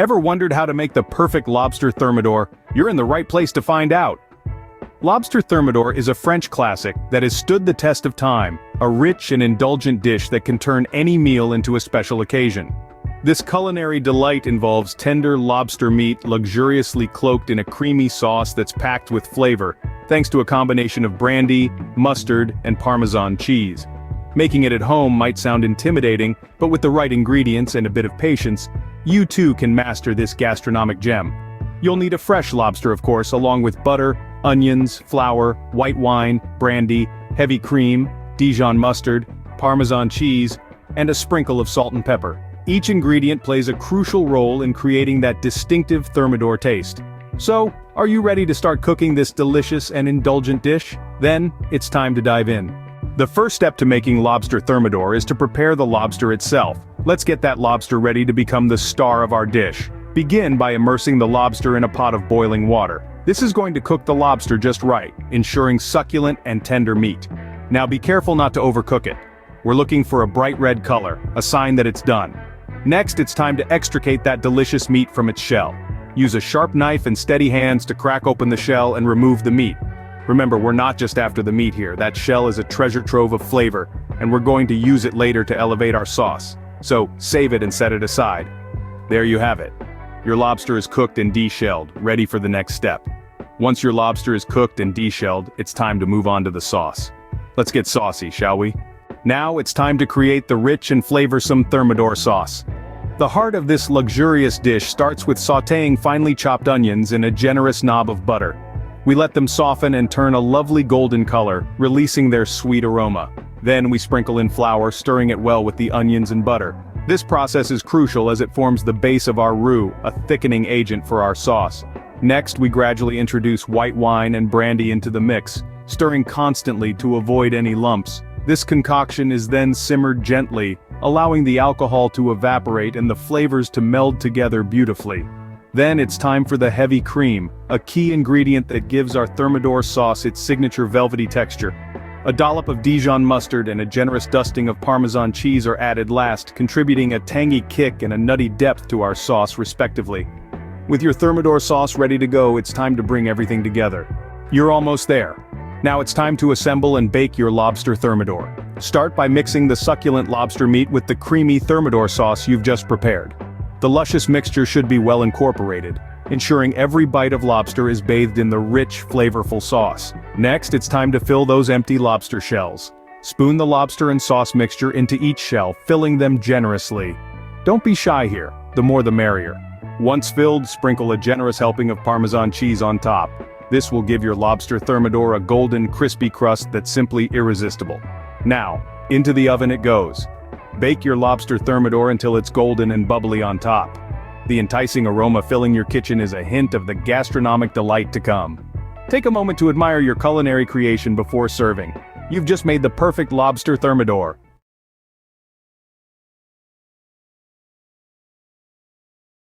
Ever wondered how to make the perfect lobster thermidor? You're in the right place to find out. Lobster thermidor is a French classic that has stood the test of time, a rich and indulgent dish that can turn any meal into a special occasion. This culinary delight involves tender lobster meat luxuriously cloaked in a creamy sauce that's packed with flavor, thanks to a combination of brandy, mustard, and Parmesan cheese. Making it at home might sound intimidating, but with the right ingredients and a bit of patience, you too can master this gastronomic gem. You'll need a fresh lobster, of course, along with butter, onions, flour, white wine, brandy, heavy cream, Dijon mustard, Parmesan cheese, and a sprinkle of salt and pepper. Each ingredient plays a crucial role in creating that distinctive thermidor taste. So, are you ready to start cooking this delicious and indulgent dish? Then, it's time to dive in. The first step to making lobster thermidor is to prepare the lobster itself. Let's get that lobster ready to become the star of our dish. Begin by immersing the lobster in a pot of boiling water. This is going to cook the lobster just right, ensuring succulent and tender meat. Now be careful not to overcook it. We're looking for a bright red color, a sign that it's done. Next, it's time to extricate that delicious meat from its shell. Use a sharp knife and steady hands to crack open the shell and remove the meat. Remember, we're not just after the meat here. That shell is a treasure trove of flavor, and we're going to use it later to elevate our sauce. So, save it and set it aside. There you have it. Your lobster is cooked and deshelled, ready for the next step. Once your lobster is cooked and deshelled, it's time to move on to the sauce. Let's get saucy, shall we? Now it's time to create the rich and flavorsome thermidor sauce. The heart of this luxurious dish starts with sautéing finely chopped onions in a generous knob of butter. We let them soften and turn a lovely golden color, releasing their sweet aroma. Then we sprinkle in flour, stirring it well with the onions and butter. This process is crucial as it forms the base of our roux, a thickening agent for our sauce. Next, we gradually introduce white wine and brandy into the mix, stirring constantly to avoid any lumps. This concoction is then simmered gently, allowing the alcohol to evaporate and the flavors to meld together beautifully. Then it's time for the heavy cream, a key ingredient that gives our thermidor sauce its signature velvety texture. A dollop of Dijon mustard and a generous dusting of Parmesan cheese are added last, contributing a tangy kick and a nutty depth to our sauce respectively. With your thermidor sauce ready to go, it's time to bring everything together. You're almost there. Now it's time to assemble and bake your lobster thermidor. Start by mixing the succulent lobster meat with the creamy thermidor sauce you've just prepared. The luscious mixture should be well incorporated, ensuring every bite of lobster is bathed in the rich, flavorful sauce. Next, it's time to fill those empty lobster shells. Spoon the lobster and sauce mixture into each shell, filling them generously. Don't be shy here, the more the merrier. Once filled, sprinkle a generous helping of Parmesan cheese on top. This will give your lobster thermidor a golden, crispy crust that's simply irresistible. Now, into the oven it goes. Bake your lobster thermidor until it's golden and bubbly on top. The enticing aroma filling your kitchen is a hint of the gastronomic delight to come. Take a moment to admire your culinary creation before serving. You've just made the perfect lobster thermidor.